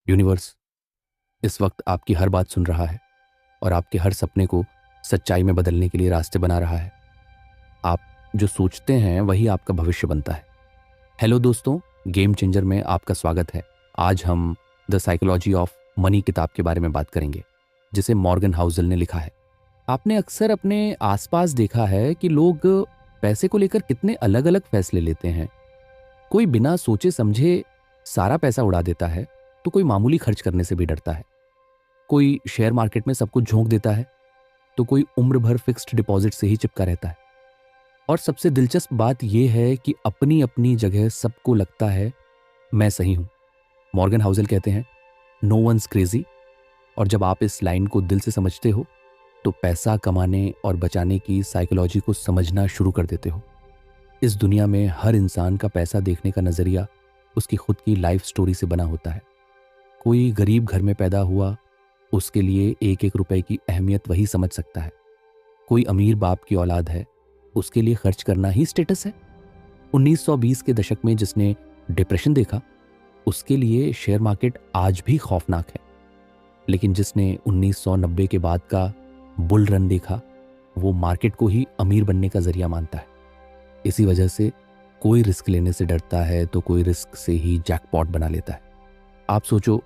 Universe इस वक्त आपकी हर बात सुन रहा है और आपके हर सपने को सच्चाई में बदलने के लिए रास्ते बना रहा है। आप जो सोचते हैं वही आपका भविष्य बनता है। हेलो दोस्तों, गेम चेंजर में आपका स्वागत है। आज हम द साइकोलॉजी ऑफ मनी किताब के बारे में बात करेंगे, जिसे मॉर्गन हाउसल ने लिखा है। आपने अक्सर अपने आसपास देखा है कि लोग पैसे को लेकर कितने अलग अलग फैसले लेते हैं। कोई बिना सोचे समझे सारा पैसा उड़ा देता है, तो कोई मामूली खर्च करने से भी डरता है। कोई शेयर मार्केट में सब कुछ झोंक देता है, तो कोई उम्र भर फिक्स्ड डिपॉजिट से ही चिपका रहता है। और सबसे दिलचस्प बात यह है कि अपनी अपनी जगह सबको लगता है मैं सही हूं। मॉर्गन हाउसल कहते हैं नो वंस क्रेजी। और जब आप इस लाइन को दिल से समझते हो तो पैसा कमाने और बचाने की साइकोलॉजी को समझना शुरू कर देते हो। इस दुनिया में हर इंसान का पैसा देखने का नजरिया उसकी खुद की लाइफ स्टोरी से बना होता है। कोई गरीब घर में पैदा हुआ, उसके लिए एक एक रुपए की अहमियत वही समझ सकता है। कोई अमीर बाप की औलाद है, उसके लिए खर्च करना ही स्टेटस है। 1920 के दशक में जिसने डिप्रेशन देखा, उसके लिए शेयर मार्केट आज भी खौफनाक है। लेकिन जिसने 1990 के बाद का बुल रन देखा, वो मार्केट को ही अमीर बनने का जरिया मानता है। इसी वजह से कोई रिस्क लेने से डरता है तो कोई रिस्क से ही जैकपॉट बना लेता है। आप सोचो,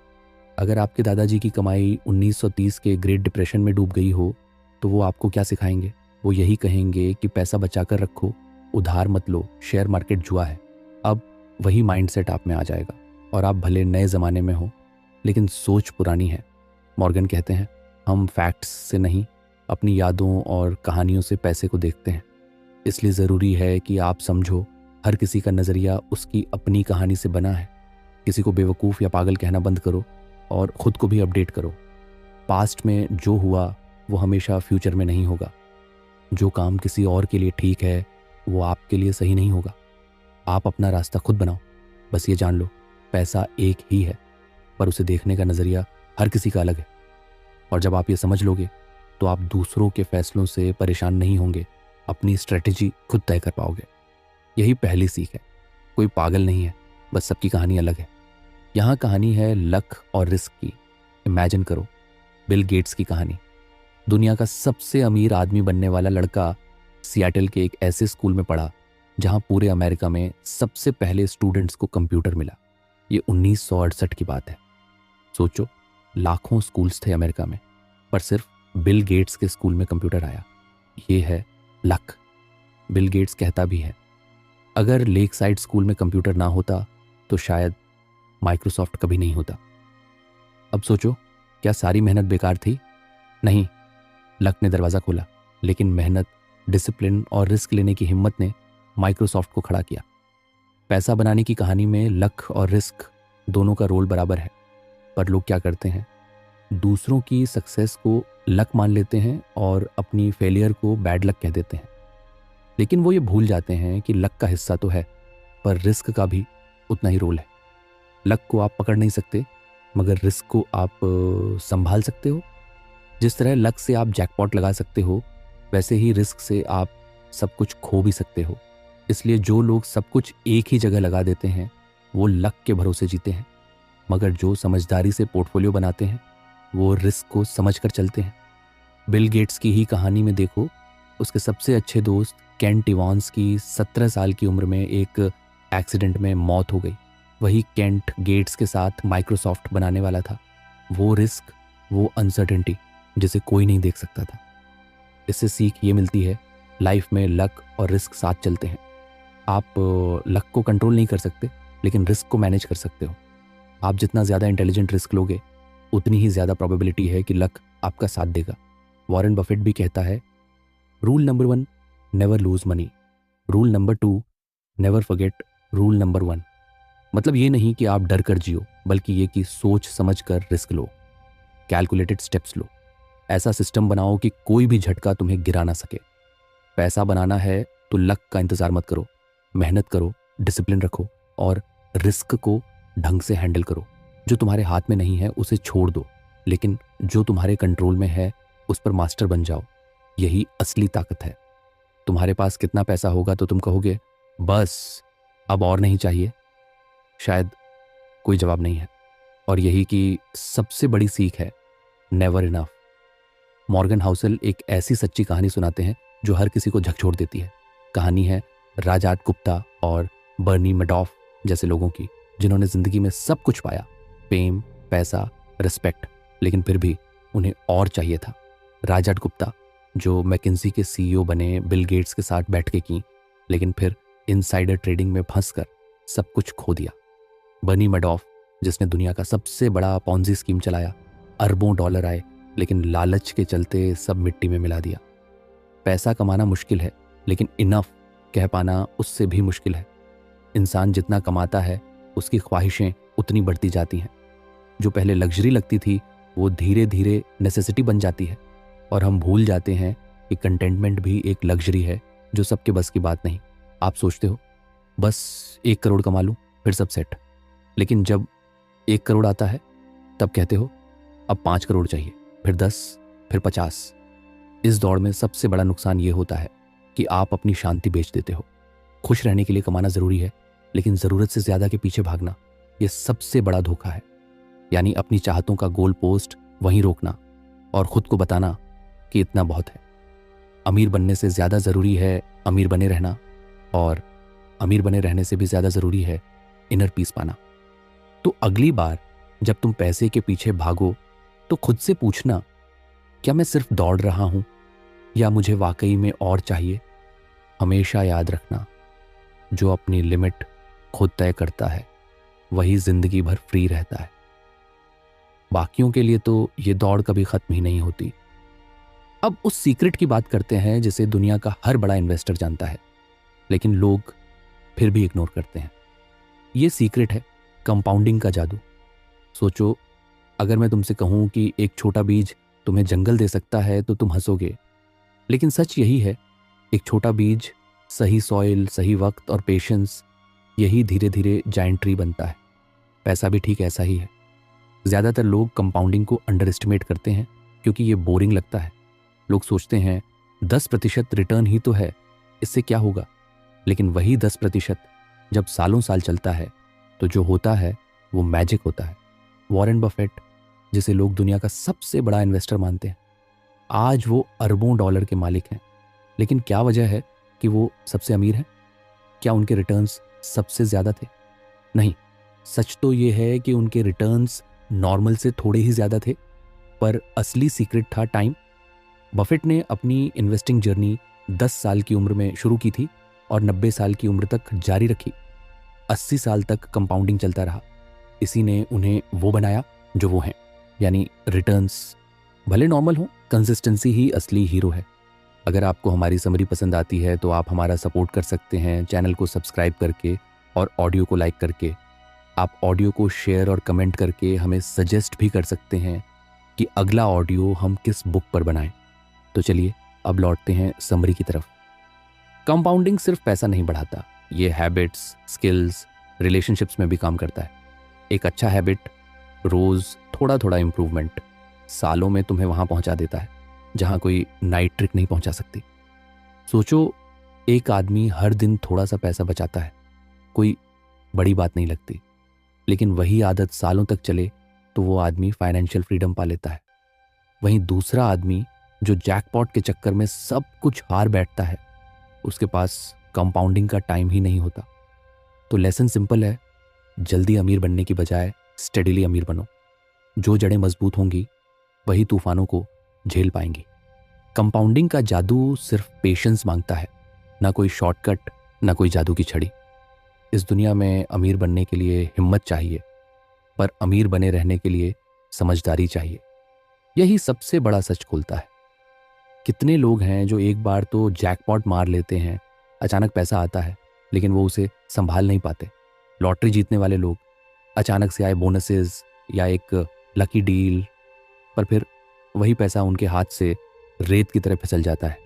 अगर आपके दादाजी की कमाई 1930 के ग्रेट डिप्रेशन में डूब गई हो, तो वो आपको क्या सिखाएंगे? वो यही कहेंगे कि पैसा बचाकर रखो, उधार मत लो, शेयर मार्केट जुआ है। अब वही माइंडसेट आप में आ जाएगा और आप भले नए ज़माने में हो, लेकिन सोच पुरानी है। मॉर्गन कहते हैं हम फैक्ट्स से नहीं, अपनी यादों और कहानियों से पैसे को देखते हैं। इसलिए ज़रूरी है कि आप समझो, हर किसी का नज़रिया उसकी अपनी कहानी से बना है। किसी को बेवकूफ़ या पागल कहना बंद करो और ख़ुद को भी अपडेट करो। पास्ट में जो हुआ वो हमेशा फ्यूचर में नहीं होगा। जो काम किसी और के लिए ठीक है वो आपके लिए सही नहीं होगा। आप अपना रास्ता खुद बनाओ। बस ये जान लो, पैसा एक ही है, पर उसे देखने का नज़रिया हर किसी का अलग है। और जब आप ये समझ लोगे तो आप दूसरों के फैसलों से परेशान नहीं होंगे, अपनी स्ट्रेटजी खुद तय कर पाओगे। यही पहली सीख है। कोई पागल नहीं है, बस सबकी कहानी अलग है। यहाँ कहानी है लक और रिस्क की। इमेजिन करो, बिल गेट्स की कहानी। दुनिया का सबसे अमीर आदमी बनने वाला लड़का सियाटल के एक ऐसे स्कूल में पढ़ा जहाँ पूरे अमेरिका में सबसे पहले स्टूडेंट्स को कंप्यूटर मिला। ये 1968 की बात है। सोचो, लाखों स्कूल्स थे अमेरिका में, पर सिर्फ बिल गेट्स के स्कूल में कंप्यूटर आया। ये है लक। बिल गेट्स कहता भी है, अगर लेक साइड स्कूल में कंप्यूटर ना होता तो शायद माइक्रोसॉफ्ट कभी नहीं होता। अब सोचो, क्या सारी मेहनत बेकार थी? नहीं, लक ने दरवाज़ा खोला, लेकिन मेहनत, डिसिप्लिन और रिस्क लेने की हिम्मत ने माइक्रोसॉफ्ट को खड़ा किया। पैसा बनाने की कहानी में लक और रिस्क दोनों का रोल बराबर है। पर लोग क्या करते हैं, दूसरों की सक्सेस को लक मान लेते हैं और अपनी फेलियर को बैड लक कह देते हैं। लेकिन वो ये भूल जाते हैं कि लक का हिस्सा तो है, पर रिस्क का भी उतना ही रोल है। लक को आप पकड़ नहीं सकते, मगर रिस्क को आप संभाल सकते हो। जिस तरह लक से आप जैकपॉट लगा सकते हो, वैसे ही रिस्क से आप सब कुछ खो भी सकते हो। इसलिए जो लोग सब कुछ एक ही जगह लगा देते हैं वो लक के भरोसे जीते हैं, मगर जो समझदारी से पोर्टफोलियो बनाते हैं वो रिस्क को समझकर चलते हैं। बिल गेट्स की ही कहानी में देखो, उसके सबसे अच्छे दोस्त केंट इवांस की 17 साल की उम्र में एक एक्सीडेंट में मौत हो गई। वही केंट गेट्स के साथ माइक्रोसॉफ्ट बनाने वाला था। वो रिस्क, वो अनसर्टेनिटी जिसे कोई नहीं देख सकता था। इससे सीख ये मिलती है, लाइफ में लक और रिस्क साथ चलते हैं। आप लक को कंट्रोल नहीं कर सकते, लेकिन रिस्क को मैनेज कर सकते हो। आप जितना ज़्यादा इंटेलिजेंट रिस्क लोगे, उतनी ही ज़्यादा प्रोबेबिलिटी है कि लक आपका साथ देगा। वॉरेन बफेट भी कहता है, rule number 1, never lose money. Rule number 2, never forget rule number 1। मतलब ये नहीं कि आप डर कर जियो, बल्कि ये कि सोच समझ कर रिस्क लो, कैलकुलेटेड स्टेप्स लो। ऐसा सिस्टम बनाओ कि कोई भी झटका तुम्हें गिरा ना सके। पैसा बनाना है तो लक का इंतज़ार मत करो, मेहनत करो, डिसिप्लिन रखो और रिस्क को ढंग से हैंडल करो। जो तुम्हारे हाथ में नहीं है उसे छोड़ दो, लेकिन जो तुम्हारे कंट्रोल में है उस पर मास्टर बन जाओ। यही असली ताकत है। तुम्हारे पास कितना पैसा होगा तो तुम कहोगे, बस अब और नहीं चाहिए? शायद कोई जवाब नहीं है। और यही की सबसे बड़ी सीख है, नेवर इनफ। मॉर्गन हाउसल एक ऐसी सच्ची कहानी सुनाते हैं जो हर किसी को झकझोर देती है। कहानी है राजात गुप्ता और बर्नी मैडॉफ जैसे लोगों की, जिन्होंने जिंदगी में सब कुछ पाया, फेम, पैसा, रिस्पेक्ट, लेकिन फिर भी उन्हें और चाहिए था। राजात गुप्ता जो मैकिन्सी के सीईओ बने, बिल गेट्स के साथ बैठ के की, लेकिन फिर इनसाइडर ट्रेडिंग में फंसकर सब कुछ खो दिया। बर्नी मैडॉफ जिसने दुनिया का सबसे बड़ा पॉन्जी स्कीम चलाया, अरबों डॉलर आए, लेकिन लालच के चलते सब मिट्टी में मिला दिया। पैसा कमाना मुश्किल है, लेकिन इनफ कह पाना उससे भी मुश्किल है। इंसान जितना कमाता है उसकी ख्वाहिशें उतनी बढ़ती जाती हैं। जो पहले लग्जरी लगती थी वो धीरे धीरे नेसेसिटी बन जाती है, और हम भूल जाते हैं कि कंटेंटमेंट भी एक लग्जरी है जो सबके बस की बात नहीं। आप सोचते हो बस 1 करोड़ कमा लूं फिर सब सेट, लेकिन जब 1 करोड़ आता है तब कहते हो अब 5 करोड़ चाहिए, फिर 10, फिर 50। इस दौड़ में सबसे बड़ा नुकसान ये होता है कि आप अपनी शांति बेच देते हो। खुश रहने के लिए कमाना जरूरी है, लेकिन जरूरत से ज्यादा के पीछे भागना यह सबसे बड़ा धोखा है। यानी अपनी चाहतों का गोल पोस्ट वहीं रोकना और खुद को बताना कि इतना बहुत है। अमीर बनने से ज्यादा जरूरी है अमीर बने रहना, और अमीर बने रहने से भी ज्यादा जरूरी है इनर पीस पाना। तो अगली बार जब तुम पैसे के पीछे भागो तो खुद से पूछना, क्या मैं सिर्फ दौड़ रहा हूं या मुझे वाकई में और चाहिए? हमेशा याद रखना, जो अपनी लिमिट खुद तय करता है वही जिंदगी भर फ्री रहता है। बाकियों के लिए तो ये दौड़ कभी खत्म ही नहीं होती। अब उस सीक्रेट की बात करते हैं जिसे दुनिया का हर बड़ा इन्वेस्टर जानता है, लेकिन लोग फिर भी इग्नोर करते हैं। ये सीक्रेट है कंपाउंडिंग का जादू। सोचो, अगर मैं तुमसे कहूं कि एक छोटा बीज तुम्हें जंगल दे सकता है तो तुम हंसोगे, लेकिन सच यही है, एक छोटा बीज, सही सॉइल, सही वक्त और पेशेंस, यही धीरे धीरे जायंट ट्री बनता है। पैसा भी ठीक ऐसा ही है। ज्यादातर लोग कंपाउंडिंग को अंडर एस्टिमेट करते हैं क्योंकि ये बोरिंग लगता है। लोग सोचते हैं 10% रिटर्न ही तो है, इससे क्या होगा? लेकिन वही 10% जब सालों साल चलता है तो जो होता है वो मैजिक होता है। वॉरेन बफेट, जिसे लोग दुनिया का सबसे बड़ा इन्वेस्टर मानते हैं, आज वो अरबों डॉलर के मालिक हैं। लेकिन क्या वजह है कि वो सबसे अमीर हैं? क्या उनके रिटर्न्स सबसे ज्यादा थे? नहीं, सच तो ये है कि उनके रिटर्न्स नॉर्मल से थोड़े ही ज्यादा थे, पर असली सीक्रेट था टाइम। बफेट ने अपनी इन्वेस्टिंग जर्नी 10 साल की उम्र में शुरू की थी और 90 साल की उम्र तक जारी रखी। 80 साल तक कंपाउंडिंग चलता रहा। इसी ने उन्हें वो बनाया जो वो हैं, यानी रिटर्न्स भले नॉर्मल हो, कंसिस्टेंसी ही असली हीरो है। अगर आपको हमारी समरी पसंद आती है तो आप हमारा सपोर्ट कर सकते हैं चैनल को सब्सक्राइब करके और ऑडियो को लाइक करके। आप ऑडियो को शेयर और कमेंट करके हमें सजेस्ट भी कर सकते हैं कि अगला ऑडियो हम किस बुक पर बनाएं। तो चलिए अब लौटते हैं समरी की तरफ। कंपाउंडिंग सिर्फ पैसा नहीं बढ़ाता, ये हैबिट्स, स्किल्स, रिलेशनशिप्स में भी काम करता है। एक अच्छा हैबिट, रोज थोड़ा थोड़ा इंप्रूवमेंट, सालों में तुम्हें वहां पहुंचा देता है जहां कोई नाइट ट्रिक नहीं पहुंचा सकती। सोचो, एक आदमी हर दिन थोड़ा सा पैसा बचाता है, कोई बड़ी बात नहीं लगती, लेकिन वही आदत सालों तक चले तो वो आदमी फाइनेंशियल फ्रीडम पा लेता है। वहीं दूसरा आदमी जो जैकपॉट के चक्कर में सब कुछ हार बैठता है, उसके पास कंपाउंडिंग का टाइम ही नहीं होता। तो लेसन सिंपल है, जल्दी अमीर बनने की बजाय स्टेडिली अमीर बनो। जो जड़ें मजबूत होंगी वही तूफानों को झेल पाएंगी। कंपाउंडिंग का जादू सिर्फ पेशेंस मांगता है, ना कोई शॉर्टकट, ना कोई जादू की छड़ी। इस दुनिया में अमीर बनने के लिए हिम्मत चाहिए, पर अमीर बने रहने के लिए समझदारी चाहिए। यही सबसे बड़ा सच खोलता है। कितने लोग हैं जो एक बार तो जैकपॉट मार लेते हैं, अचानक पैसा आता है लेकिन वो उसे संभाल नहीं पाते। लॉटरी जीतने वाले लोग, अचानक से आए बोनसेस या एक लकी डील, पर फिर वही पैसा उनके हाथ से रेत की तरह फिसल जाता है।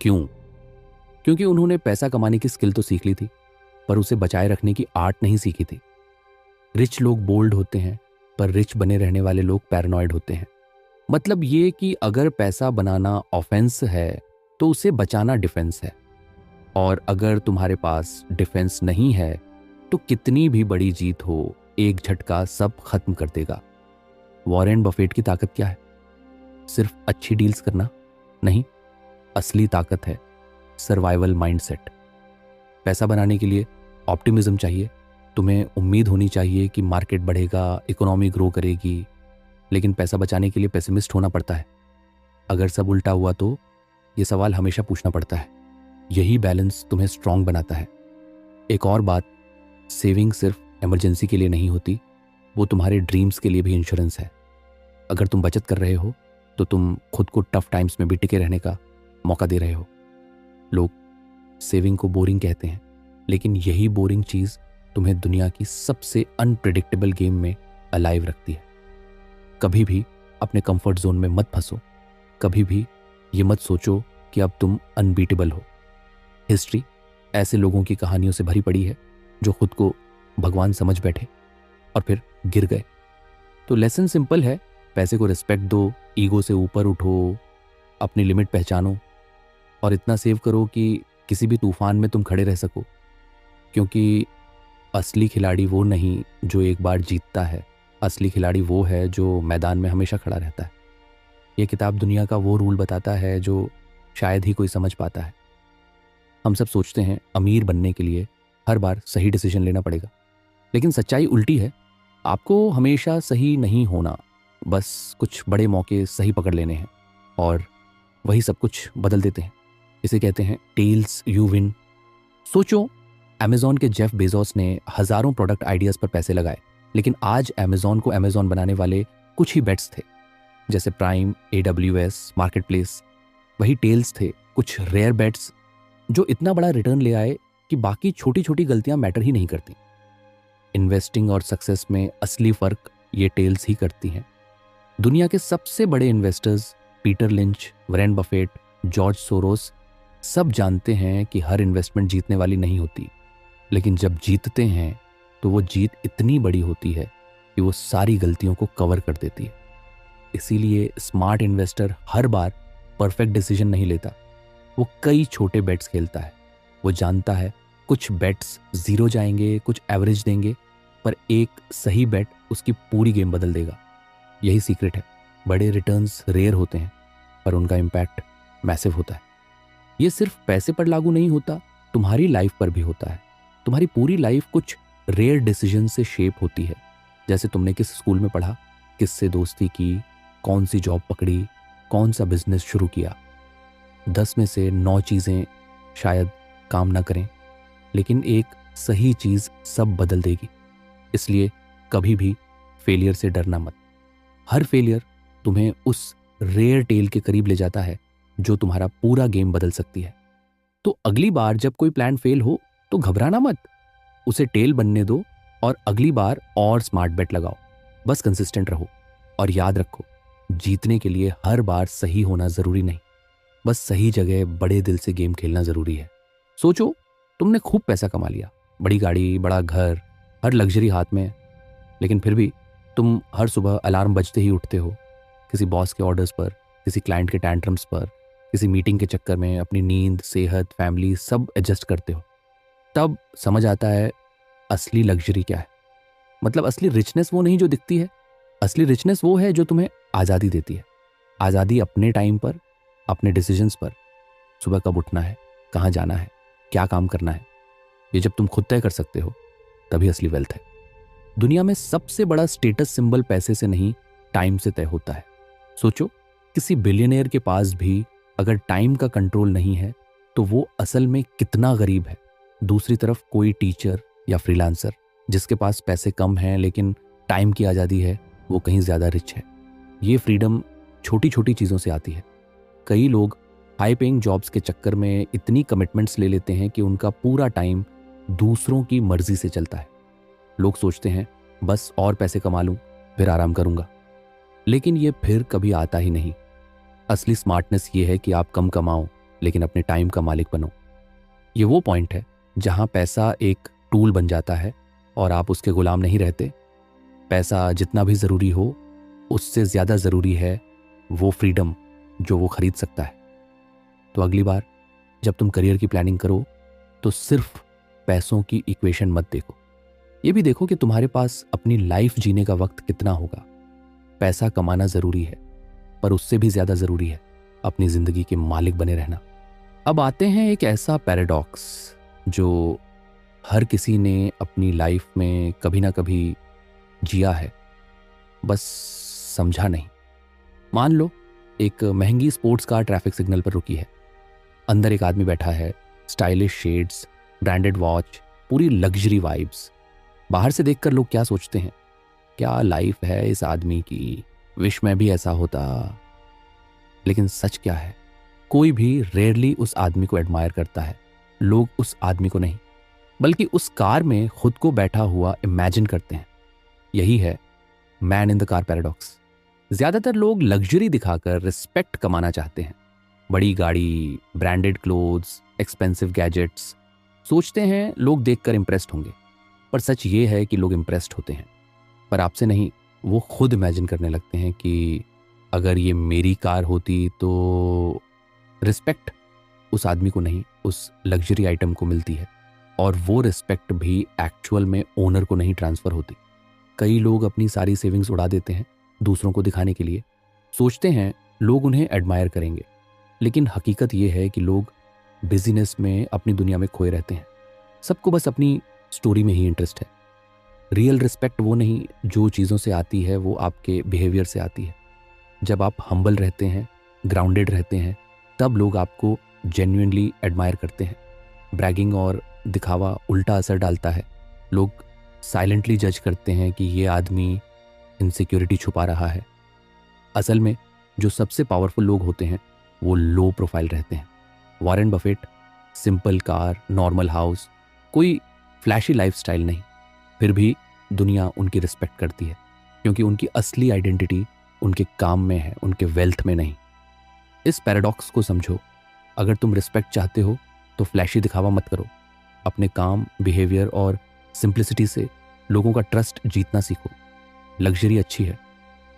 क्यों? क्योंकि उन्होंने पैसा कमाने की स्किल तो सीख ली थी, पर उसे बचाए रखने की आर्ट नहीं सीखी थी। रिच लोग बोल्ड होते हैं, पर रिच बने रहने वाले लोग पैरानॉइड होते हैं। मतलब ये कि अगर पैसा बनाना ऑफेंस है तो उसे बचाना डिफेंस है, और अगर तुम्हारे पास डिफेंस नहीं है तो कितनी भी बड़ी जीत हो एक झटका सब खत्म कर देगा। वॉरेन बफेट की ताकत क्या है? सिर्फ अच्छी डील्स करना नहीं, असली ताकत है सर्वाइवल माइंडसेट। पैसा बनाने के लिए ऑप्टिमिज्म चाहिए। तुम्हें उम्मीद होनी चाहिए कि मार्केट बढ़ेगा, इकोनॉमी ग्रो करेगी, लेकिन पैसा बचाने के लिए पेसिमिस्ट होना पड़ता है। अगर सब उल्टा हुआ तो ये सवाल हमेशा पूछना पड़ता है। यही बैलेंस तुम्हें स्ट्रांग बनाता है। एक और बात, सेविंग सिर्फ इमरजेंसी के लिए नहीं होती, वो तुम्हारे ड्रीम्स के लिए भी इंश्योरेंस है। अगर तुम बचत कर रहे हो तो तुम खुद को टफ टाइम्स में भी टिके रहने का मौका दे रहे हो। लोग सेविंग को बोरिंग कहते हैं, लेकिन यही बोरिंग चीज़ तुम्हें दुनिया की सबसे अनप्रिडिक्टेबल गेम में अलाइव रखती है। कभी भी अपने कंफर्ट जोन में मत फंसो। कभी भी ये मत सोचो कि अब तुम अनबीटेबल हो। हिस्ट्री ऐसे लोगों की कहानियों से भरी पड़ी है जो खुद को भगवान समझ बैठे और फिर गिर गए। तो लेसन सिंपल है, पैसे को रिस्पेक्ट दो, ईगो से ऊपर उठो, अपनी लिमिट पहचानो और इतना सेव करो कि किसी भी तूफान में तुम खड़े रह सको। क्योंकि असली खिलाड़ी वो नहीं जो एक बार जीतता है, असली खिलाड़ी वो है जो मैदान में हमेशा खड़ा रहता है। ये किताब दुनिया का वो रूल बताता है जो शायद ही कोई समझ पाता है। हम सब सोचते हैं अमीर बनने के लिए हर बार सही डिसीजन लेना पड़ेगा, लेकिन सच्चाई उल्टी है। आपको हमेशा सही नहीं होना, बस कुछ बड़े मौके सही पकड़ लेने हैं और वही सब कुछ बदल देते हैं। इसे कहते हैं टेल्स यू विन। सोचो, अमेज़ॉन के जेफ बेजोस ने हजारों प्रोडक्ट आइडियाज़ पर पैसे लगाए, लेकिन आज अमेज़ॉन को अमेज़ॉन बनाने वाले कुछ ही बेट्स थे, जैसे प्राइम, AWS, मार्केट प्लेस। वही टेल्स थे, कुछ रेयर बेट्स जो इतना बड़ा रिटर्न ले आए कि बाकी छोटी छोटी गलतियां मैटर ही नहीं करती। इन्वेस्टिंग और सक्सेस में असली फर्क ये टेल्स ही करती हैं। दुनिया के सबसे बड़े investors Peter lynch, Warren Buffett, George Soros सब जानते हैं कि हर इन्वेस्टमेंट जीतने वाली नहीं होती, लेकिन जब जीतते हैं तो वो जीत इतनी बड़ी होती है कि वो सारी गलतियों को कवर कर देती है। इसीलिए स्मार्ट इन्वेस्टर हर बार परफेक्ट डिसीजन नहीं लेता, वो कई छोटे बेट्स खेलता है। वो जानता है कुछ बेट्स जीरो जाएंगे, कुछ एवरेज देंगे, पर एक सही बेट उसकी पूरी गेम बदल देगा। यही सीक्रेट है। बड़े रिटर्न्स रेयर होते हैं पर उनका इम्पैक्ट मैसिव होता है। ये सिर्फ पैसे पर लागू नहीं होता, तुम्हारी लाइफ पर भी होता है। तुम्हारी पूरी लाइफ कुछ रेयर डिसीजन से शेप होती है। जैसे तुमने किस स्कूल में पढ़ा, किससे दोस्ती की, कौन सी जॉब पकड़ी, कौन सा बिजनेस शुरू किया। 10 में से 9 चीज़ें शायद काम ना करें, लेकिन एक सही चीज़ सब बदल देगी। इसलिए कभी भी फेलियर से डरना मत। हर फेलियर तुम्हें उस रेयर टेल के करीब ले जाता है जो तुम्हारा पूरा गेम बदल सकती है। तो अगली बार जब कोई प्लान फेल हो तो घबराना मत, उसे टेल बनने दो और अगली बार और स्मार्ट बेट लगाओ। बस कंसिस्टेंट रहो और याद रखो, जीतने के लिए हर बार सही होना जरूरी नहीं, बस सही जगह बड़े दिल से गेम खेलना जरूरी है। सोचो, तुमने खूब पैसा कमा लिया, बड़ी गाड़ी, बड़ा घर, हर लग्जरी हाथ में, लेकिन फिर भी तुम हर सुबह अलार्म बजते ही उठते हो, किसी बॉस के ऑर्डर्स पर, किसी क्लाइंट के टैंट्रम्स पर, किसी मीटिंग के चक्कर में अपनी नींद, सेहत, फैमिली सब एडजस्ट करते हो। तब समझ आता है असली लग्जरी क्या है। मतलब असली रिचनेस वो नहीं जो दिखती है, असली रिचनेस वो है जो तुम्हें आज़ादी देती है। आज़ादी अपने टाइम पर, अपने डिसीजंस पर। सुबह कब उठना है, कहाँ जाना है, क्या काम करना है, ये जब तुम खुद तय कर सकते हो तभी असली वेल्थ है। दुनिया में सबसे बड़ा स्टेटस सिंबल पैसे से नहीं, टाइम से तय होता है। सोचो, किसी बिलियनियर के पास भी अगर टाइम का कंट्रोल नहीं है तो वो असल में कितना गरीब है। दूसरी तरफ कोई टीचर या फ्रीलांसर जिसके पास पैसे कम हैं लेकिन टाइम की आज़ादी है, वो कहीं ज़्यादा रिच है। ये फ्रीडम छोटी छोटी चीज़ों से आती है। कई लोग हाई पेइंग जॉब्स के चक्कर में इतनी कमिटमेंट्स ले लेते हैं कि उनका पूरा टाइम दूसरों की मर्जी से चलता है। लोग सोचते हैं बस और पैसे कमा लूं फिर आराम करूंगा, लेकिन ये फिर कभी आता ही नहीं। असली स्मार्टनेस ये है कि आप कम कमाओ लेकिन अपने टाइम का मालिक बनो। ये वो पॉइंट है जहां पैसा एक टूल बन जाता है और आप उसके गुलाम नहीं रहते। पैसा जितना भी ज़रूरी हो, उससे ज़्यादा ज़रूरी है वो फ्रीडम जो वो खरीद सकता है। तो अगली बार जब तुम करियर की प्लानिंग करो तो सिर्फ पैसों की इक्वेशन मत देखो, ये भी देखो कि तुम्हारे पास अपनी लाइफ जीने का वक्त कितना होगा। पैसा कमाना ज़रूरी है, पर उससे भी ज़्यादा ज़रूरी है अपनी ज़िंदगी के मालिक बने रहना। अब आते हैं एक ऐसा पैराडॉक्स जो हर किसी ने अपनी लाइफ में कभी ना कभी जिया है, बस समझा नहीं। मान लो एक महंगी स्पोर्ट्स कार ट्रैफिक सिग्नल पर रुकी है। अंदर एक आदमी बैठा है, स्टाइलिश शेड्स, ब्रांडेड वॉच, पूरी लग्जरी वाइब्स। बाहर से देखकर लोग क्या सोचते हैं, क्या लाइफ है इस आदमी की, विश में भी ऐसा होता। लेकिन सच क्या है, कोई भी रेयरली उस आदमी को एडमायर करता है। लोग उस आदमी को नहीं, बल्कि उस कार में खुद को बैठा हुआ इमेजिन करते हैं। यही है man in the car paradox. ज्यादातर लोग लग्जरी दिखाकर रिस्पेक्ट कमाना चाहते हैं। बड़ी गाड़ी, ब्रांडेड क्लोथ्स, एक्सपेंसिव गैजेट्स। सोचते हैं लोग देखकर इंप्रेस्ड होंगे, पर सच ये है कि लोग इंप्रेस्ड होते हैं, पर आपसे नहीं। वो खुद इमेजिन करने लगते हैं कि अगर ये मेरी कार होती तो। रिस्पेक्ट उस आदमी को नहीं, उस लग्जरी आइटम को मिलती है, और वो रिस्पेक्ट भी एक्चुअल में ओनर को नहीं ट्रांसफर होती। कई लोग अपनी सारी सेविंग्स उड़ा देते हैं दूसरों को दिखाने के लिए। सोचते हैं लोग उन्हें एडमायर करेंगे, लेकिन हकीकत ये है कि लोग बिजीनेस में अपनी दुनिया में खोए रहते हैं। सबको बस अपनी स्टोरी में ही इंटरेस्ट है। रियल रिस्पेक्ट वो नहीं जो चीज़ों से आती है, वो आपके बिहेवियर से आती है। जब आप हम्बल रहते हैं, ग्राउंडेड रहते हैं, तब लोग आपको जेन्युइनली एडमायर करते हैं। ब्रैगिंग और दिखावा उल्टा असर डालता है। लोग साइलेंटली जज करते हैं कि ये आदमी इनसिक्योरिटी छुपा रहा है। असल में जो सबसे पावरफुल लोग होते हैं वो लो प्रोफाइल रहते हैं। Warren Buffett, simple car, normal house, कोई फ्लैशी लाइफस्टाइल नहीं, फिर भी दुनिया उनकी रिस्पेक्ट करती है, क्योंकि उनकी असली आइडेंटिटी उनके काम में है, उनके वेल्थ में नहीं। इस पैराडॉक्स को समझो। अगर तुम रिस्पेक्ट चाहते हो तो फ्लैशी दिखावा मत करो। अपने काम, बिहेवियर और सिंप्लिसिटी से लोगों का ट्रस्ट जीतना सीखो। लग्जरी अच्छी है,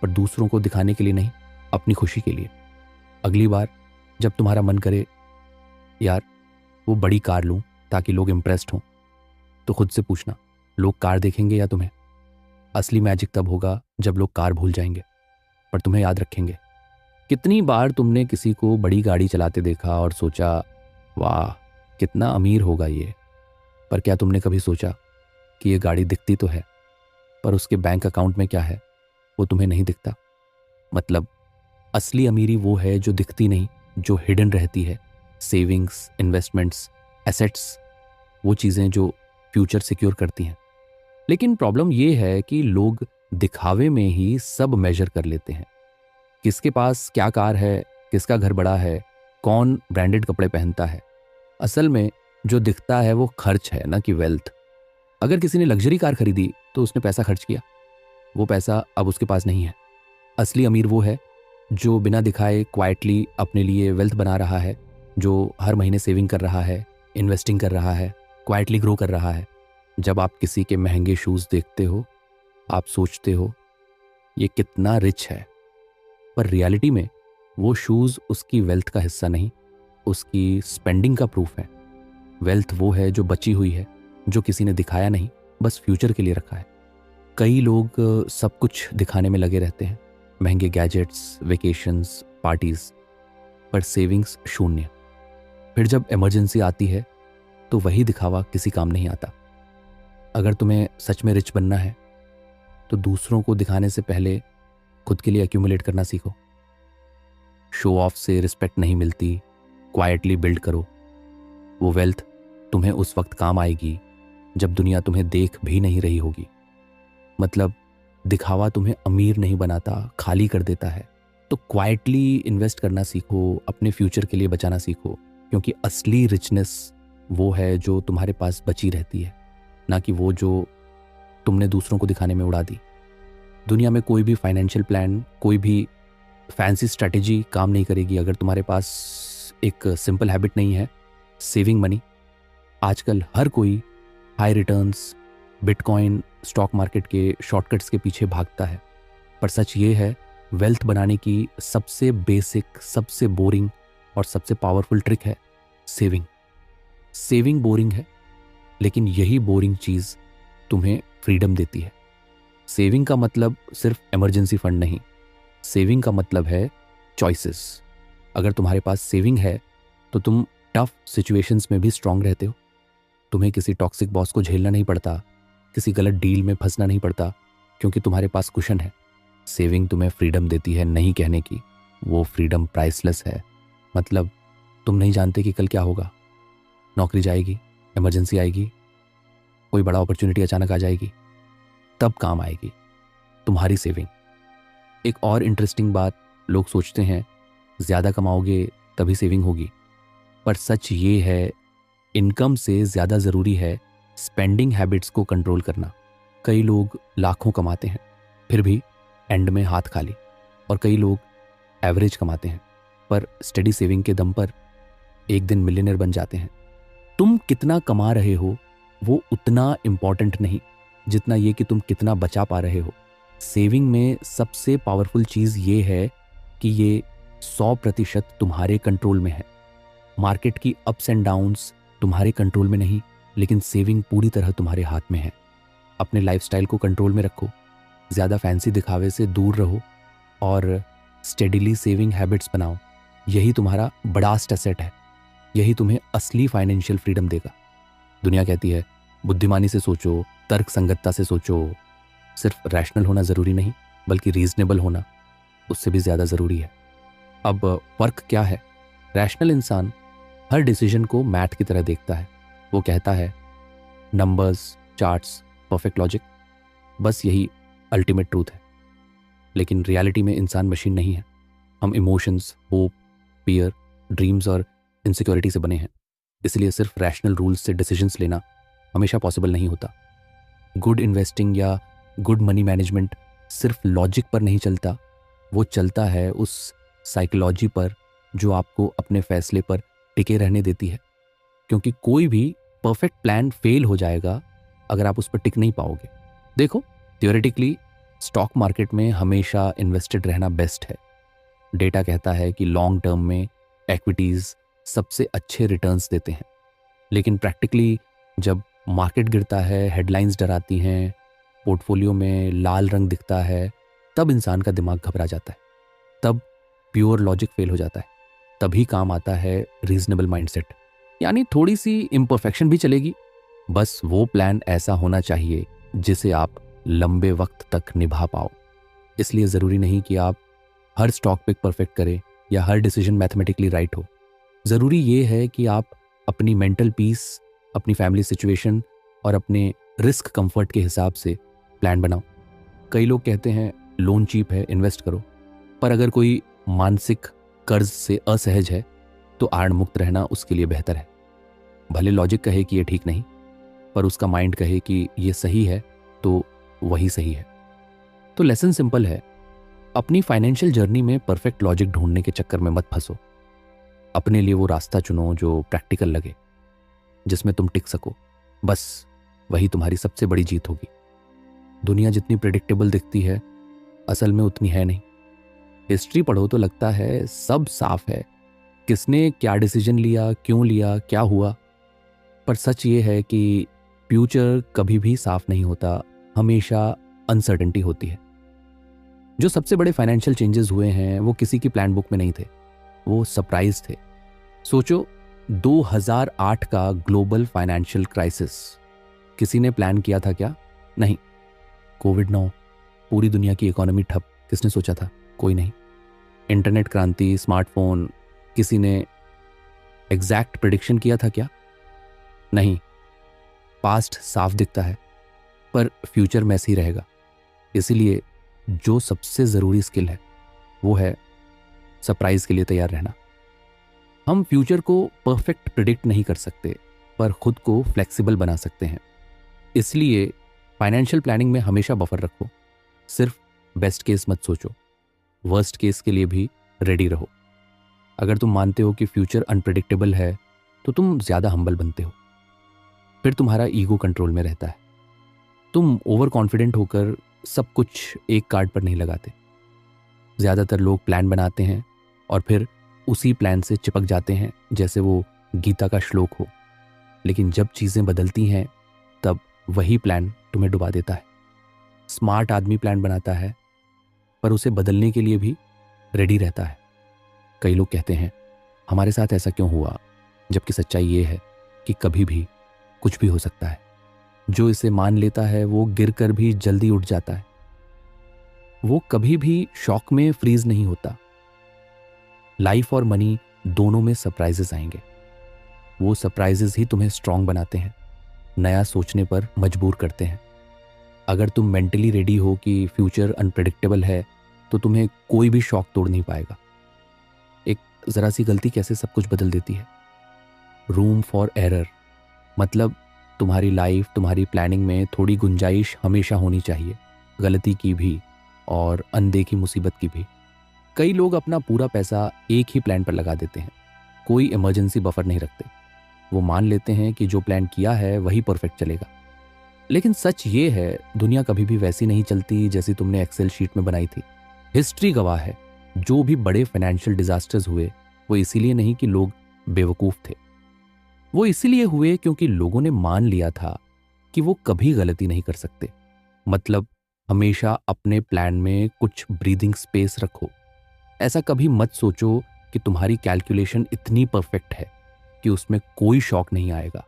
पर दूसरों को दिखाने के लिए नहीं, अपनी खुशी के लिए। अगली बार जब तुम्हारा मन करे यार वो बड़ी कार लूं ताकि लोग इम्प्रेस्ड हों, तो खुद से पूछना, लोग कार देखेंगे या तुम्हें? असली मैजिक तब होगा जब लोग कार भूल जाएंगे, पर तुम्हें याद रखेंगे। कितनी बार तुमने किसी को बड़ी गाड़ी चलाते देखा और सोचा वाह कितना अमीर होगा ये, पर क्या तुमने कभी सोचा कि ये गाड़ी दिखती तो है, पर उसके बैंक अकाउंट में क्या है वो तुम्हें नहीं दिखता? मतलब असली अमीरी वो है जो दिखती नहीं, जो हिडन रहती है। सेविंग्स, इन्वेस्टमेंट्स, एसेट्स, वो चीज़ें जो फ्यूचर सिक्योर करती हैं। लेकिन प्रॉब्लम ये है कि लोग दिखावे में ही सब मेजर कर लेते हैं। किसके पास क्या कार है, किसका घर बड़ा है, कौन ब्रांडेड कपड़े पहनता है। असल में जो दिखता है वो खर्च है, ना कि वेल्थ। अगर किसी ने लग्जरी कार खरीदी तो उसने पैसा खर्च किया, वो पैसा अब उसके पास नहीं है। असली अमीर वो है जो बिना दिखाए क्वाइटली अपने लिए वेल्थ बना रहा है, जो हर महीने सेविंग कर रहा है, इन्वेस्टिंग कर रहा है, क्वाइटली ग्रो कर रहा है। जब आप किसी के महंगे शूज़ देखते हो, आप सोचते हो ये कितना रिच है, पर रियलिटी में वो शूज़ उसकी वेल्थ का हिस्सा नहीं, उसकी स्पेंडिंग का प्रूफ है। वेल्थ वो है जो बची हुई है, जो किसी ने दिखाया नहीं, बस फ्यूचर के लिए रखा है। कई लोग सब कुछ दिखाने में लगे रहते हैं, महंगे गैजेट्स, वेकेशंस, पार्टीज, पर सेविंग्स शून्य। फिर जब इमरजेंसी आती है तो वही दिखावा किसी काम नहीं आता। अगर तुम्हें सच में रिच बनना है तो दूसरों को दिखाने से पहले खुद के लिए एक्यूमुलेट करना सीखो। शो ऑफ से रिस्पेक्ट नहीं मिलती, क्वाइटली बिल्ड करो। वो वेल्थ तुम्हें उस वक्त काम आएगी जब दुनिया तुम्हें देख भी नहीं रही होगी। मतलब दिखावा तुम्हें अमीर नहीं बनाता, खाली कर देता है। तो क्वाइटली इन्वेस्ट करना सीखो, अपने फ्यूचर के लिए बचाना सीखो, क्योंकि असली रिचनेस वो है जो तुम्हारे पास बची रहती है, ना कि वो जो तुमने दूसरों को दिखाने में उड़ा दी। दुनिया में कोई भी फाइनेंशियल प्लान, कोई भी फैंसी स्ट्रैटेजी काम नहीं करेगी अगर तुम्हारे पास एक सिंपल हैबिट नहीं है, सेविंग मनी। आजकल हर कोई high returns, bitcoin, stock market के शॉर्टकट्स के पीछे भागता है, पर सच ये है वेल्थ बनाने की सबसे बेसिक, सबसे बोरिंग और सबसे पावरफुल ट्रिक है सेविंग। सेविंग बोरिंग है, लेकिन यही बोरिंग चीज़ तुम्हें फ्रीडम देती है। सेविंग का मतलब सिर्फ इमरजेंसी फंड नहीं, सेविंग का मतलब है चॉइसेस। अगर तुम्हारे पास सेविंग है तो तुम टफ सिचुएशंस में भी स्ट्रांग रहते हो। तुम्हें किसी टॉक्सिक बॉस को झेलना नहीं पड़ता, किसी गलत डील में फंसना नहीं पड़ता, क्योंकि तुम्हारे पास कुशन है। सेविंग तुम्हें फ्रीडम देती है नहीं कहने की, वो फ्रीडम प्राइसलेस है। मतलब तुम नहीं जानते कि कल क्या होगा, नौकरी जाएगी, इमरजेंसी आएगी, कोई बड़ा अपॉर्चुनिटी अचानक आ जाएगी, तब काम आएगी तुम्हारी सेविंग। एक और इंटरेस्टिंग बात, लोग सोचते हैं ज़्यादा कमाओगे तभी सेविंग होगी, पर सच ये है इनकम से ज़्यादा ज़रूरी है स्पेंडिंग हैबिट्स को कंट्रोल करना। कई लोग लाखों कमाते हैं फिर भी एंड में हाथ खाली, और कई लोग एवरेज कमाते हैं पर स्टडी सेविंग के दम पर एक दिन मिलियनेयर बन जाते हैं। तुम कितना कमा रहे हो वो उतना इम्पॉर्टेंट नहीं जितना ये कि तुम कितना बचा पा रहे हो। सेविंग में सबसे पावरफुल चीज़ ये है कि ये 100% तुम्हारे कंट्रोल में है। मार्केट की अप्स एंड डाउन्स तुम्हारे कंट्रोल में नहीं, लेकिन सेविंग पूरी तरह तुम्हारे हाथ में है। अपने लाइफस्टाइल को कंट्रोल में रखो, ज़्यादा फैंसी दिखावे से दूर रहो और स्टेडिली सेविंग हैबिट्स बनाओ। यही तुम्हारा बड़ास्ट एसेट है, यही तुम्हें असली फाइनेंशियल फ्रीडम देगा। दुनिया कहती है बुद्धिमानी से सोचो, तर्क संगतता से सोचो। सिर्फ रैशनल होना ज़रूरी नहीं, बल्कि रीजनेबल होना उससे भी ज़्यादा ज़रूरी है। अब फ़र्क क्या है? रैशनल इंसान हर डिसीजन को मैथ की तरह देखता है। वो कहता है नंबर्स, चार्ट्स, परफेक्ट लॉजिक, बस यही अल्टीमेट ट्रूथ है। लेकिन रियलिटी में इंसान मशीन नहीं है। हम इमोशंस, होप, फियर, ड्रीम्स और इनसिक्योरिटी से बने हैं। इसलिए सिर्फ रैशनल रूल्स से डिसीजंस लेना हमेशा पॉसिबल नहीं होता। गुड इन्वेस्टिंग या गुड मनी मैनेजमेंट सिर्फ लॉजिक पर नहीं चलता, वो चलता है उस साइकोलॉजी पर जो आपको अपने फैसले पर टिके रहने देती है। क्योंकि कोई भी परफेक्ट प्लान फेल हो जाएगा अगर आप उस पर टिक नहीं पाओगे। देखो, थियोरेटिकली स्टॉक मार्केट में हमेशा इन्वेस्टेड रहना बेस्ट है। डेटा कहता है कि लॉन्ग टर्म में एक्विटीज़ सबसे अच्छे रिटर्न्स देते हैं। लेकिन प्रैक्टिकली जब मार्केट गिरता है, हेडलाइंस डराती हैं, पोर्टफोलियो में लाल रंग दिखता है, तब इंसान का दिमाग घबरा जाता है, तब प्योर लॉजिक फेल हो जाता है। तभी काम आता है रीजनेबल माइंडसेट। यानी थोड़ी सी इम्परफेक्शन भी चलेगी, बस वो प्लान ऐसा होना चाहिए जिसे आप लंबे वक्त तक निभा पाओ। इसलिए ज़रूरी नहीं कि आप हर स्टॉक पिक परफेक्ट करें या हर डिसीजन मैथमेटिकली राइट हो। ज़रूरी ये है कि आप अपनी मेंटल पीस, अपनी फैमिली सिचुएशन और अपने रिस्क कंफर्ट के हिसाब से प्लान बनाओ। कई लोग कहते हैं लोन चीप है, इन्वेस्ट करो, पर अगर कोई मानसिक कर्ज से असहज है तो आड़ मुक्त रहना उसके लिए बेहतर है। भले लॉजिक कहे कि ये ठीक नहीं, पर उसका माइंड कहे कि ये सही है तो वही सही है। तो लेसन सिंपल है, अपनी फाइनेंशियल जर्नी में परफेक्ट लॉजिक ढूंढने के चक्कर में मत फंसो। अपने लिए वो रास्ता चुनो जो प्रैक्टिकल लगे, जिसमें तुम टिक सको। बस वही तुम्हारी सबसे बड़ी जीत होगी। दुनिया जितनी प्रेडिक्टेबल दिखती है, असल में उतनी है नहीं। हिस्ट्री पढ़ो तो लगता है सब साफ है, किसने क्या डिसीजन लिया, क्यों लिया, क्या हुआ। पर सच ये है कि फ्यूचर कभी भी साफ नहीं होता, हमेशा अनसर्टेनिटी होती है। जो सबसे बड़े फाइनेंशियल चेंजेस हुए हैं वो किसी की प्लान बुक में नहीं थे, वो सरप्राइज थे। सोचो 2008 का ग्लोबल फाइनेंशियल क्राइसिस किसी ने प्लान किया था क्या? नहीं। कोविड-19, पूरी दुनिया की इकोनॉमी ठप, किसने सोचा था? कोई नहीं। इंटरनेट क्रांति, स्मार्टफोन, किसी ने एग्जैक्ट प्रेडिक्शन किया था क्या? नहीं। पास्ट साफ दिखता है पर फ्यूचर मैसे ही रहेगा। इसीलिए जो सबसे ज़रूरी स्किल है वो है सरप्राइज के लिए तैयार रहना। हम फ्यूचर को परफेक्ट प्रिडिक्ट नहीं कर सकते, पर खुद को फ्लेक्सिबल बना सकते हैं। इसलिए फाइनेंशियल प्लानिंग में हमेशा बफर रखो। सिर्फ बेस्ट केस मत सोचो, वर्स्ट केस के लिए भी रेडी रहो। अगर तुम मानते हो कि फ्यूचर अनप्रेडिक्टेबल है तो तुम ज़्यादा हम्बल बनते हो, फिर तुम्हारा ईगो कंट्रोल में रहता है। तुम ओवर कॉन्फिडेंट होकर सब कुछ एक कार्ड पर नहीं लगाते। ज़्यादातर लोग प्लान बनाते हैं और फिर उसी प्लान से चिपक जाते हैं जैसे वो गीता का श्लोक हो। लेकिन जब चीज़ें बदलती हैं तब वही प्लान तुम्हें डुबा देता है। स्मार्ट आदमी प्लान बनाता है पर उसे बदलने के लिए भी रेडी रहता है। कई लोग कहते हैं हमारे साथ ऐसा क्यों हुआ, जबकि सच्चाई ये है कि कभी भी कुछ भी हो सकता है। जो इसे मान लेता है वो गिरकर भी जल्दी उठ जाता है। वो कभी भी शॉक में फ्रीज नहीं होता। लाइफ और मनी दोनों में सरप्राइजेस आएंगे। वो सरप्राइजेस ही तुम्हें स्ट्रांग बनाते हैं, नया सोचने पर मजबूर करते हैं। अगर तुम मेंटली रेडी हो कि फ्यूचर अनप्रेडिक्टेबल है तो तुम्हें कोई भी शॉक तोड़ नहीं पाएगा। एक जरा सी गलती कैसे सब कुछ बदल देती है। रूम फॉर एरर मतलब तुम्हारी लाइफ, तुम्हारी प्लानिंग में थोड़ी गुंजाइश हमेशा होनी चाहिए, गलती की भी और अनदेखी मुसीबत की भी। कई लोग अपना पूरा पैसा एक ही प्लान पर लगा देते हैं, कोई इमरजेंसी बफर नहीं रखते। वो मान लेते हैं कि जो प्लान किया है वही परफेक्ट चलेगा। लेकिन सच ये है, दुनिया कभी भी वैसी नहीं चलती जैसी तुमने एक्सेल शीट में बनाई थी। हिस्ट्री गवाह है, जो भी बड़े फाइनेंशियल डिजास्टर्स हुए वो इसीलिए नहीं कि लोग बेवकूफ थे, वो इसीलिए हुए क्योंकि लोगों ने मान लिया था कि वो कभी गलती नहीं कर सकते। मतलब हमेशा अपने प्लान में कुछ ब्रीदिंग स्पेस रखो। ऐसा कभी मत सोचो कि तुम्हारी कैलकुलेशन इतनी परफेक्ट है कि उसमें कोई शॉक नहीं आएगा।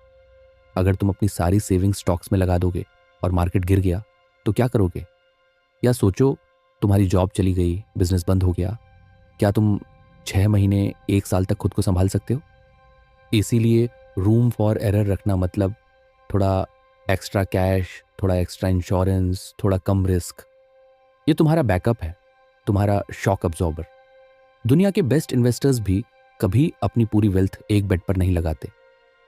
अगर तुम अपनी सारी सेविंग स्टॉक्स में लगा दोगे और मार्केट गिर गया तो क्या करोगे? या सोचो तुम्हारी जॉब चली गई, बिजनेस बंद हो गया, क्या तुम 6 महीने 1 साल तक खुद को संभाल सकते हो? इसीलिए रूम फॉर एरर रखना मतलब थोड़ा एक्स्ट्रा कैश, थोड़ा एक्स्ट्रा इंश्योरेंस, थोड़ा कम रिस्क। ये तुम्हारा बैकअप है, तुम्हारा शॉक अब्जॉर्बर। दुनिया के बेस्ट इन्वेस्टर्स भी कभी अपनी पूरी वेल्थ एक बेट पर नहीं लगाते।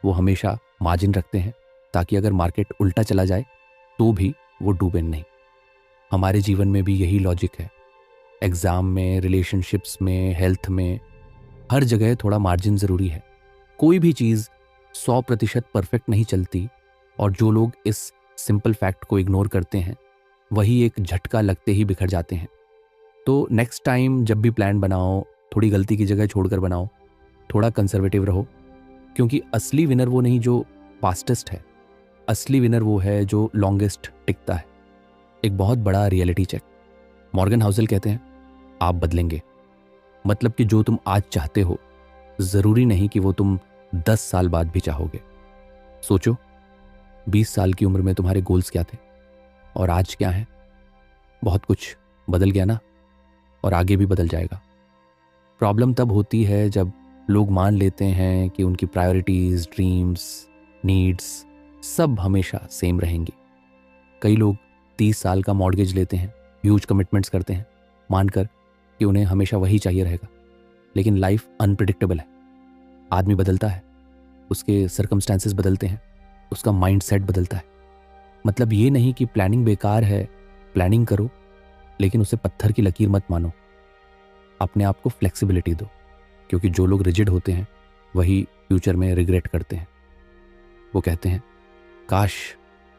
वो हमेशा मार्जिन रखते हैं ताकि अगर मार्केट उल्टा चला जाए तो भी वो डूबे नहीं। हमारे जीवन में भी यही लॉजिक है। एग्जाम में, रिलेशनशिप्स में, हेल्थ में, हर जगह थोड़ा मार्जिन ज़रूरी है। कोई भी चीज़ 100% परफेक्ट नहीं चलती और जो लोग इस सिंपल फैक्ट को इग्नोर करते हैं वही एक झटका लगते ही बिखर जाते हैं। तो नेक्स्ट टाइम जब भी प्लान बनाओ, थोड़ी गलती की जगह छोड़कर बनाओ, थोड़ा कंजर्वेटिव रहो, क्योंकि असली विनर वो नहीं जो फास्टेस्ट है, असली विनर वो है जो लॉन्गेस्ट टिकता है। एक बहुत बड़ा रियलिटी चेक। मॉर्गन हाउसल कहते हैं आप बदलेंगे, मतलब कि जो तुम आज चाहते हो ज़रूरी नहीं कि वो तुम 10 साल बाद भी चाहोगे। सोचो 20 साल की उम्र में तुम्हारे गोल्स क्या थे और आज क्या है? बहुत कुछ बदल गया ना, और आगे भी बदल जाएगा। प्रॉब्लम तब होती है जब लोग मान लेते हैं कि उनकी प्रायोरिटीज़, ड्रीम्स, नीड्स सब हमेशा सेम रहेंगी। कई लोग 30 साल का मॉर्गेज लेते हैं, ह्यूज कमिटमेंट्स करते हैं, मानकर कि उन्हें हमेशा वही चाहिए रहेगा। लेकिन लाइफ अनप्रिडिक्टेबल है। आदमी बदलता है, उसके सर्कमस्टेंसेस बदलते हैं, उसका माइंडसेट बदलता है। मतलब ये नहीं कि प्लानिंग बेकार है, प्लानिंग करो, लेकिन उसे पत्थर की लकीर मत मानो। अपने आप को फ्लेक्सिबिलिटी दो, क्योंकि जो लोग रिजिड होते हैं वही फ्यूचर में रिग्रेट करते हैं। वो कहते हैं काश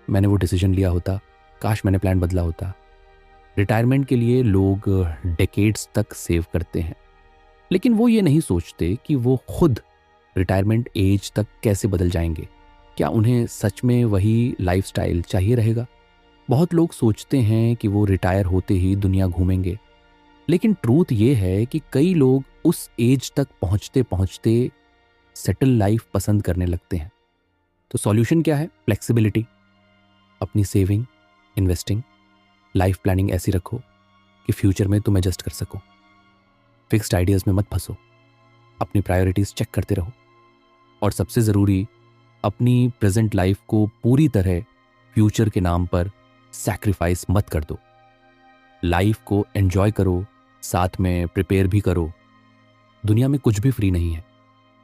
मैंने वो डिसीजन लिया होता, काश मैंने प्लान बदला होता। रिटायरमेंट के लिए लोग डेकेड्स तक सेव करते हैं, लेकिन वो ये नहीं सोचते कि वो खुद रिटायरमेंट एज तक कैसे बदल जाएंगे। क्या उन्हें सच में वही लाइफस्टाइल चाहिए रहेगा? बहुत लोग सोचते हैं कि वो रिटायर होते ही दुनिया घूमेंगे, लेकिन ट्रूथ ये है कि कई लोग उस एज तक पहुंचते पहुंचते सेटल लाइफ पसंद करने लगते हैं। तो सॉल्यूशन क्या है? फ्लेक्सिबिलिटी। अपनी सेविंग, इन्वेस्टिंग, लाइफ प्लानिंग ऐसी रखो कि फ्यूचर में तुम एडजस्ट कर सको। फिक्स्ड आइडियाज़ में मत फंसो, अपनी प्रायोरिटीज़ चेक करते रहो, और सबसे ज़रूरी अपनी प्रेजेंट लाइफ को पूरी तरह फ्यूचर के नाम पर सैक्रिफाइस मत कर दो। लाइफ को एंजॉय करो, साथ में प्रिपेयर भी करो। दुनिया में कुछ भी फ्री नहीं है,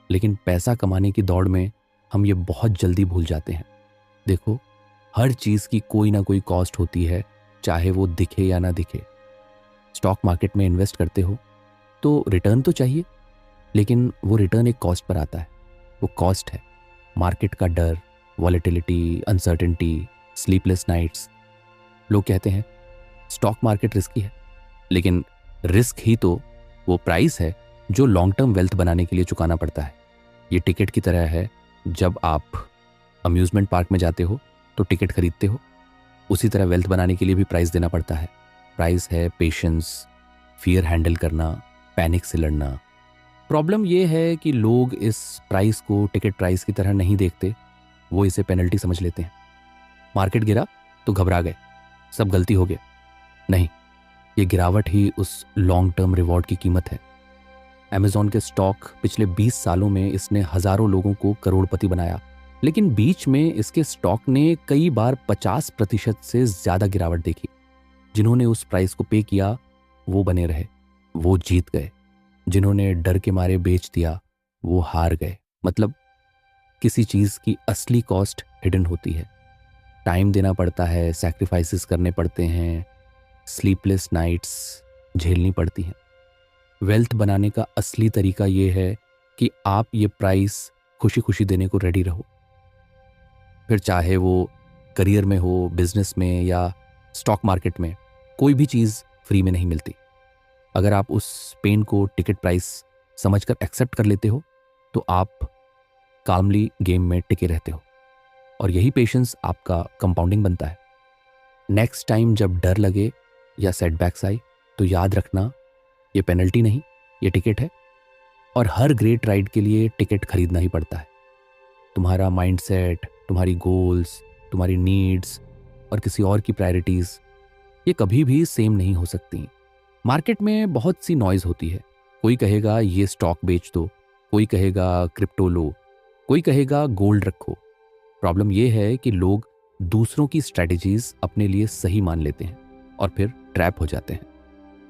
लेकिन पैसा कमाने की दौड़ में हम ये बहुत जल्दी भूल जाते हैं। देखो, हर चीज़ की कोई ना कोई कॉस्ट होती है, चाहे वो दिखे या ना दिखे। स्टॉक मार्केट में इन्वेस्ट करते हो तो रिटर्न तो चाहिए, लेकिन वो रिटर्न एक कॉस्ट पर आता है। वो कॉस्ट है मार्केट का डर, वॉलेटिलिटी, अनसर्टेनिटी, स्लीपलेस नाइट्स। लोग कहते हैं स्टॉक मार्केट रिस्की है, लेकिन रिस्क ही तो वो प्राइस है जो लॉन्ग टर्म वेल्थ बनाने के लिए चुकाना पड़ता है। ये टिकट की तरह है। जब आप अम्यूज़मेंट पार्क में जाते हो तो टिकट खरीदते हो, उसी तरह वेल्थ बनाने के लिए भी प्राइस देना पड़ता है। प्राइस है पेशेंस, फियर हैंडल करना, पैनिक से लड़ना। प्रॉब्लम ये है कि लोग इस प्राइस को टिकट प्राइस की तरह नहीं देखते, वो इसे पेनल्टी समझ लेते हैं। मार्केट गिरा तो घबरा गए, सब गलती हो गया। नहीं, ये गिरावट ही उस लॉन्ग टर्म रिवॉर्ड की कीमत है। अमेजॉन के स्टॉक पिछले 20 सालों में इसने हजारों लोगों को करोड़पति बनाया, लेकिन बीच में इसके स्टॉक ने कई बार 50% से ज्यादा गिरावट देखी। जिन्होंने उस प्राइस को पे किया वो बने रहे, वो जीत गए। जिन्होंने डर के मारे बेच दिया वो हार गए। मतलब किसी चीज की असली कॉस्ट हिडन होती है। टाइम देना पड़ता है, सैक्रिफाइसेस करने पड़ते हैं, स्लीपलेस नाइट्स झेलनी पड़ती हैं। वेल्थ बनाने का असली तरीका ये है कि आप ये प्राइस खुशी खुशी देने को रेडी रहो। फिर चाहे वो करियर में हो, बिजनेस में या स्टॉक मार्केट में, कोई भी चीज़ फ्री में नहीं मिलती। अगर आप उस पेन को टिकट प्राइस समझकर एक्सेप्ट कर लेते हो तो आप कामली गेम में टिके रहते हो, और यही पेशेंस आपका कंपाउंडिंग बनता है। नेक्स्ट टाइम जब डर लगे या सेटबैक्स आए तो याद रखना, ये पेनल्टी नहीं, ये टिकट है। और हर ग्रेट राइड के लिए टिकट खरीदना ही पड़ता है। तुम्हारा माइंडसेट, तुम्हारी गोल्स, तुम्हारी नीड्स और किसी और की प्रायोरिटीज़, ये कभी भी सेम नहीं हो सकती। मार्केट में बहुत सी नॉइज़ होती है। कोई कहेगा ये स्टॉक बेच दो, कोई कहेगा क्रिप्टो लो, कोई कहेगा गोल्ड रखो। प्रॉब्लम ये है कि लोग दूसरों की स्ट्रैटेजीज अपने लिए सही मान लेते हैं और फिर ट्रैप हो जाते हैं।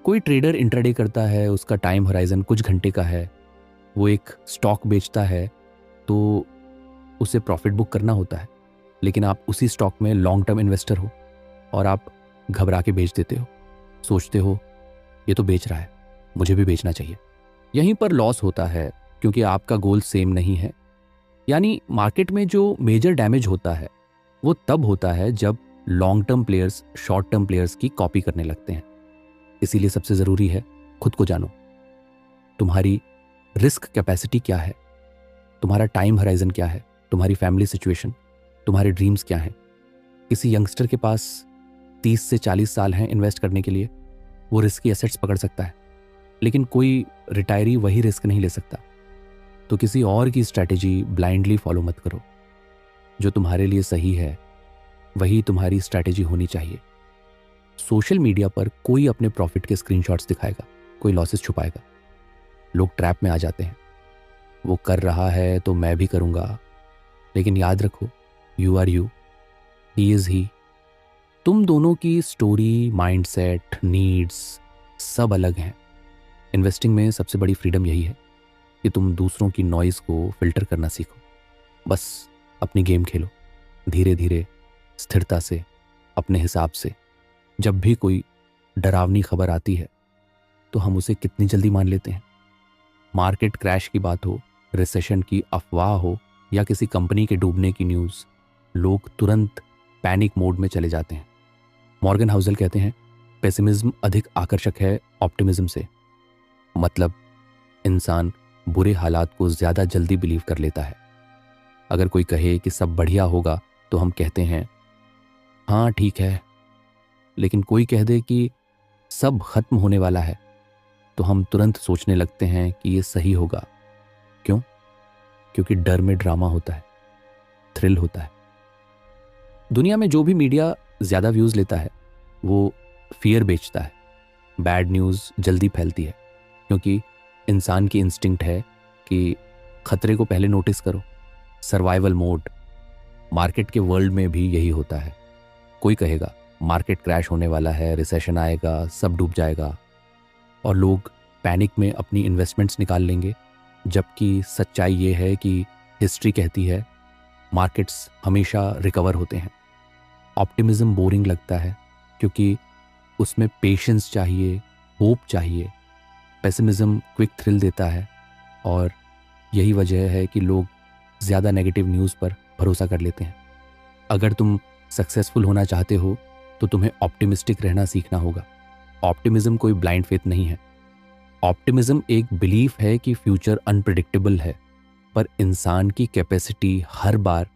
कोई ट्रेडर इंट्राडे करता है, उसका टाइम होराइजन कुछ घंटे का है, वो एक स्टॉक बेचता है तो उसे प्रॉफिट बुक करना होता है, लेकिन आप उसी स्टॉक में लॉन्ग टर्म इन्वेस्टर हो और आप घबरा के बेच देते हो। सोचते हो ये तो बेच रहा है, मुझे भी बेचना चाहिए। यहीं पर लॉस होता है क्योंकि आपका गोल सेम नहीं है। यानी मार्केट में जो मेजर डैमेज होता है वो तब होता है जब long term players short term players की कॉपी करने लगते हैं। इसीलिए सबसे ज़रूरी है खुद को जानो। तुम्हारी रिस्क कैपेसिटी क्या है, तुम्हारा टाइम होराइजन क्या है, तुम्हारी फैमिली सिचुएशन, तुम्हारे ड्रीम्स क्या हैं। किसी यंगस्टर के पास 30 से 40 साल हैं इन्वेस्ट करने के लिए, वो रिस्की एसेट्स पकड़ सकता है, लेकिन कोई रिटायरी वही रिस्क नहीं ले सकता। तो किसी और की स्ट्रैटेजी ब्लाइंडली फॉलो मत करो। जो तुम्हारे लिए सही है वही तुम्हारी स्ट्रैटेजी होनी चाहिए। सोशल मीडिया पर कोई अपने प्रॉफिट के स्क्रीनशॉट्स दिखाएगा, कोई लॉसेस छुपाएगा। लोग ट्रैप में आ जाते हैं। वो कर रहा है तो मैं भी करूंगा, लेकिन याद रखो, you are you, he is he. तुम दोनों की स्टोरी, माइंडसेट, नीड्स सब अलग हैं। इन्वेस्टिंग में सबसे बड़ी फ्रीडम यही है कि तुम दूसरों की नॉइज़ को फिल्टर करना सीखो। बस अपनी गेम खेलो, धीरे धीरे, स्थिरता से, अपने हिसाब से। जब भी कोई डरावनी खबर आती है तो हम उसे कितनी जल्दी मान लेते हैं। मार्केट क्रैश की बात हो, रिसेशन की अफवाह हो या किसी कंपनी के डूबने की न्यूज़, लोग तुरंत पैनिक मोड में चले जाते हैं। मॉर्गन हाउसल कहते हैं, पेसिमिज्म अधिक आकर्षक है ऑप्टिमिज्म से। मतलब इंसान बुरे हालात को ज़्यादा जल्दी बिलीव कर लेता है। अगर कोई कहे कि सब बढ़िया होगा तो हम कहते हैं हाँ ठीक है, लेकिन कोई कह दे कि सब खत्म होने वाला है तो हम तुरंत सोचने लगते हैं कि ये सही होगा। क्यों? क्योंकि डर में ड्रामा होता है, थ्रिल होता है। दुनिया में जो भी मीडिया ज़्यादा व्यूज़ लेता है वो फियर बेचता है। बैड न्यूज़ जल्दी फैलती है क्योंकि इंसान की इंस्टिंक्ट है कि खतरे को पहले नोटिस करो, सर्वाइवल मोड। मार्केट के वर्ल्ड में भी यही होता है। कोई कहेगा मार्केट क्रैश होने वाला है, रिसेशन आएगा, सब डूब जाएगा, और लोग पैनिक में अपनी इन्वेस्टमेंट्स निकाल लेंगे। जबकि सच्चाई ये है कि हिस्ट्री कहती है मार्केट्स हमेशा रिकवर होते हैं। ऑप्टिमिज्म बोरिंग लगता है क्योंकि उसमें पेशेंस चाहिए, होप चाहिए। पेसिमिज्म क्विक थ्रिल देता है, और यही वजह है कि लोग ज़्यादा नेगेटिव न्यूज़ पर भरोसा कर लेते हैं। अगर तुम सक्सेसफुल होना चाहते हो तो तुम्हें ऑप्टिमिस्टिक रहना सीखना होगा। ऑप्टिमिज्म कोई ब्लाइंड फेथ नहीं है। ऑप्टिमिज्म एक बिलीफ है कि फ्यूचर अनप्रिडिक्टेबल है, पर इंसान की कैपेसिटी हर बार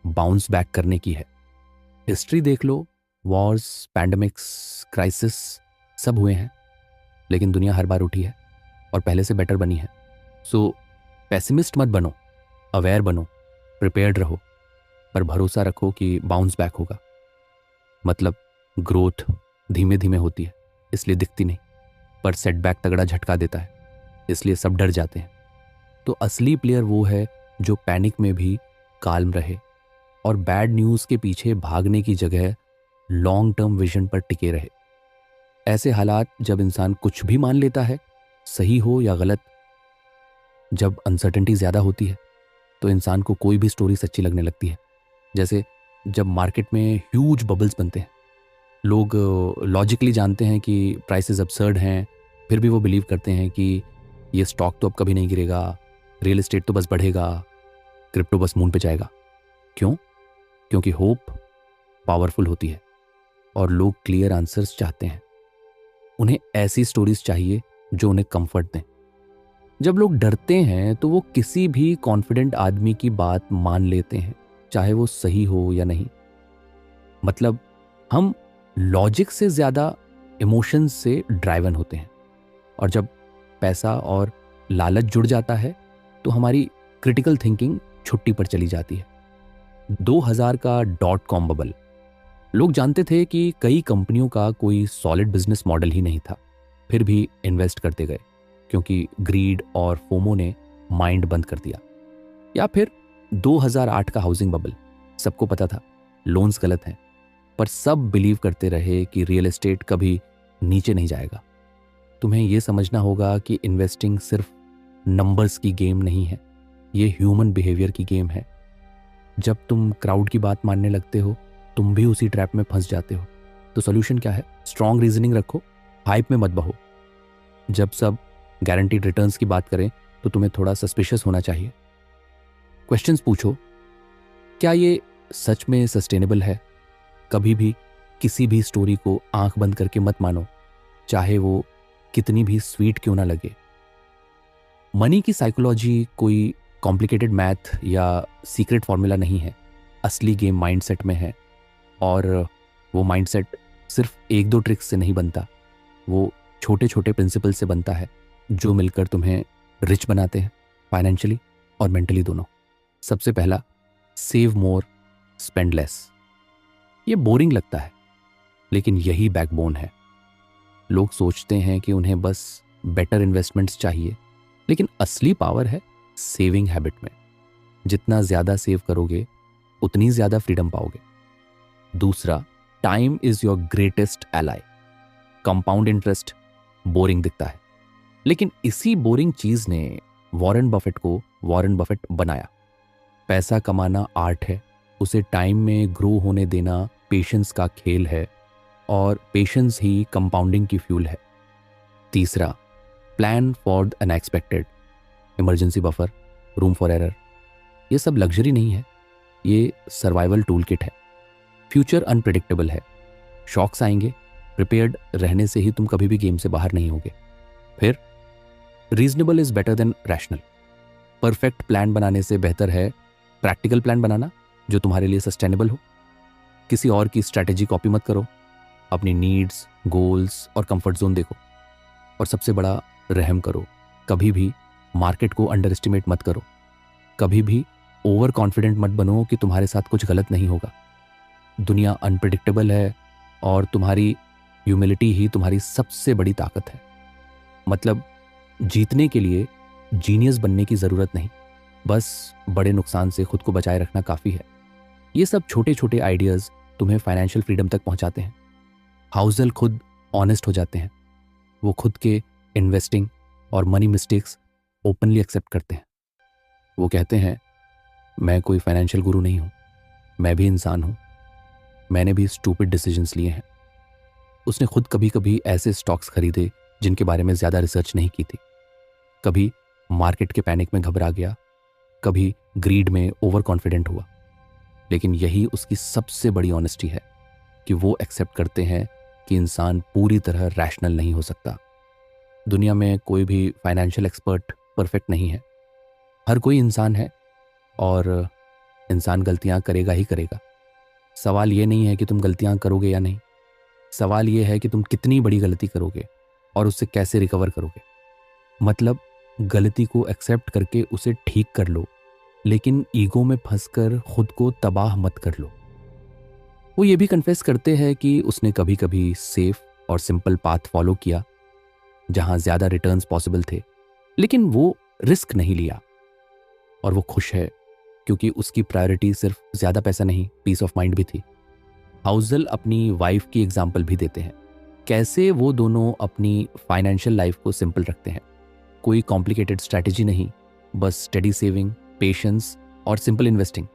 बाउंस बैक करने की है। हिस्ट्री देख लो, वॉर्स, पैंडमिक्स, क्राइसिस सब हुए हैं, लेकिन दुनिया हर बार उठी है और पहले से बेटर बनी है। सो पेसिमिस्ट मत बनो, अवेयर बनो, प्रिपेयर्ड रहो, पर भरोसा रखो कि बाउंस बैक होगा। मतलब ग्रोथ धीमे धीमे होती है, इसलिए दिखती नहीं, पर सेटबैक तगड़ा झटका देता है, इसलिए सब डर जाते हैं। तो असली प्लेयर वो है जो पैनिक में भी काल्म रहे और बैड न्यूज़ के पीछे भागने की जगह लॉन्ग टर्म विजन पर टिके रहे। ऐसे हालात जब इंसान कुछ भी मान लेता है, सही हो या गलत, जब अनसर्टेनिटी ज़्यादा होती है, तो इंसान को कोई भी स्टोरी सच्ची लगने लगती है। जैसे जब मार्केट में ह्यूज बबल्स बनते हैं, लोग लॉजिकली जानते हैं कि प्राइसेस absurd हैं, फिर भी वो बिलीव करते हैं कि ये स्टॉक तो अब कभी नहीं गिरेगा, रियल एस्टेट तो बस बढ़ेगा, क्रिप्टो बस मून पे जाएगा। क्यों? क्योंकि होप पावरफुल होती है और लोग क्लियर आंसर्स चाहते हैं। उन्हें ऐसी स्टोरीज चाहिए जो उन्हें कंफर्ट दें। जब लोग डरते हैं तो वो किसी भी कॉन्फिडेंट आदमी की बात मान लेते हैं, चाहे वो सही हो या नहीं। मतलब हम लॉजिक से ज़्यादा इमोशंस से ड्राइवन होते हैं, और जब पैसा और लालच जुड़ जाता है तो हमारी क्रिटिकल थिंकिंग छुट्टी पर चली जाती है। 2000 का .com बबल, लोग जानते थे कि कई कंपनियों का कोई सॉलिड बिजनेस मॉडल ही नहीं था, फिर भी इन्वेस्ट करते गए क्योंकि ग्रीड और फोमो ने माइंड बंद कर दिया। या फिर 2008 का हाउसिंग बबल, सबको पता था लोन्स गलत हैं, पर सब बिलीव करते रहे कि रियल एस्टेट कभी नीचे नहीं जाएगा। तुम्हें यह समझना होगा कि इन्वेस्टिंग सिर्फ नंबर्स की गेम नहीं है, ये ह्यूमन बिहेवियर की गेम है। जब तुम क्राउड की बात मानने लगते हो, तुम भी उसी ट्रैप में फंस जाते हो। तो सॉल्यूशन क्या है? स्ट्रॉन्ग रीजनिंग रखो, हाइप में मत बहो। जब सब गारंटीड रिटर्न्स की बात करें तो तुम्हें थोड़ा सस्पिशियस होना चाहिए। क्वेश्चंस पूछो, क्या ये सच में सस्टेनेबल है? कभी भी किसी भी स्टोरी को आंख बंद करके मत मानो, चाहे वो कितनी भी स्वीट क्यों ना लगे। मनी की साइकोलॉजी कोई कॉम्प्लिकेटेड मैथ या सीक्रेट फॉर्मूला नहीं है। असली गेम माइंडसेट में है, और वो माइंडसेट सिर्फ एक दो ट्रिक्स से नहीं बनता, वो छोटे छोटे प्रिंसिपल से बनता है जो मिलकर तुम्हें रिच बनाते हैं, फाइनेंशियली और मेंटली दोनों। सबसे पहला, सेव मोर स्पेंड लेस। ये बोरिंग लगता है, लेकिन यही बैकबोन है। लोग सोचते हैं कि उन्हें बस बेटर इन्वेस्टमेंट्स चाहिए, लेकिन असली पावर है सेविंग हैबिट में। जितना ज़्यादा सेव करोगे उतनी ज़्यादा फ्रीडम पाओगे। दूसरा, time is your greatest ally. Compound interest boring दिखता है, लेकिन इसी बोरिंग चीज़ ने वॉरेन बफेट को वॉरेन बफेट बनाया। पैसा कमाना आर्ट है, उसे टाइम में ग्रो होने देना पेशेंस का खेल है, और पेशेंस ही कंपाउंडिंग की फ्यूल है। तीसरा, plan for the unexpected. Emergency buffer, room for error, ये सब लग्जरी नहीं है, ये सर्वाइवल टूल किट है। फ्यूचर अनप्रिडिक्टेबल है, शॉक्स आएंगे, प्रिपेयर्ड रहने से ही तुम कभी भी गेम से बाहर नहीं होगे। फिर reasonable is better than rational. Perfect plan बनाने से बेहतर है प्रैक्टिकल प्लान बनाना जो तुम्हारे लिए सस्टेनेबल हो। किसी और की स्ट्रैटेजी कॉपी मत करो, अपनी नीड्स, गोल्स और कंफर्ट जोन देखो। और सबसे बड़ा, रहम करो, कभी भी मार्केट को अंडर एस्टिमेट मत करो। कभी भी ओवर कॉन्फिडेंट मत बनो कि तुम्हारे साथ कुछ गलत नहीं होगा। दुनिया अनप्रिडिक्टेबल है, और तुम्हारी ह्यूमिलिटी ही तुम्हारी सबसे बड़ी ताकत है। मतलब जीतने के लिए जीनियस बनने की ज़रूरत नहीं, बस बड़े नुकसान से खुद को बचाए रखना काफ़ी है। ये सब छोटे छोटे आइडियाज़ तुम्हें फाइनेंशियल फ्रीडम तक पहुंचाते हैं। हाउसल खुद ऑनेस्ट हो जाते हैं, वो खुद के इन्वेस्टिंग और मनी मिस्टेक्स ओपनली एक्सेप्ट करते हैं। वो कहते हैं, मैं कोई फाइनेंशियल गुरु नहीं हूँ, मैं भी इंसान हूँ, मैंने भी स्टूपिड डिसीजंस लिए हैं। उसने खुद कभी कभी ऐसे स्टॉक्स खरीदे जिनके बारे में ज़्यादा रिसर्च नहीं की थी, कभी मार्केट के पैनिक में घबरा गया, कभी ग्रीड में ओवर कॉन्फिडेंट हुआ। लेकिन यही उसकी सबसे बड़ी ऑनेस्टी है कि वो एक्सेप्ट करते हैं कि इंसान पूरी तरह रैशनल नहीं हो सकता। दुनिया में कोई भी फाइनेंशियल एक्सपर्ट परफेक्ट नहीं है, हर कोई इंसान है, और इंसान गलतियां करेगा ही करेगा। सवाल ये नहीं है कि तुम गलतियां करोगे या नहीं, सवाल ये है कि तुम कितनी बड़ी गलती करोगे और उससे कैसे रिकवर करोगे। मतलब गलती को एक्सेप्ट करके उसे ठीक कर लो, लेकिन ईगो में फंसकर खुद को तबाह मत कर लो। वो ये भी कन्फेस करते हैं कि उसने कभी कभी सेफ और सिंपल पाथ फॉलो किया जहां ज्यादा रिटर्न्स पॉसिबल थे, लेकिन वो रिस्क नहीं लिया। और वो खुश है क्योंकि उसकी प्रायोरिटी सिर्फ ज्यादा पैसा नहीं, पीस ऑफ माइंड भी थी। हाउजल अपनी वाइफ की एग्जाम्पल भी देते हैं, कैसे वो दोनों अपनी फाइनेंशियल लाइफ को सिंपल रखते हैं। कोई कॉम्प्लिकेटेड स्ट्रैटेजी नहीं, बस स्टडी सेविंग, पेशेंस और सिंपल इन्वेस्टिंग।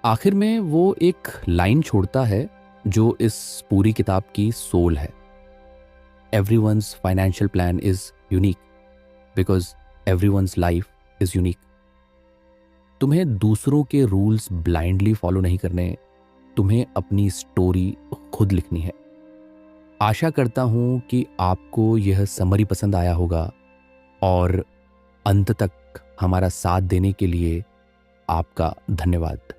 आखिर में वो एक लाइन छोड़ता है जो इस पूरी किताब की सोल है: everyone's financial plan is unique because everyone's life is unique. तुम्हें दूसरों के रूल्स ब्लाइंडली फॉलो नहीं करने, तुम्हें अपनी स्टोरी खुद लिखनी है। आशा करता हूं कि आपको यह समरी पसंद आया होगा, और अंत तक हमारा साथ देने के लिए आपका धन्यवाद।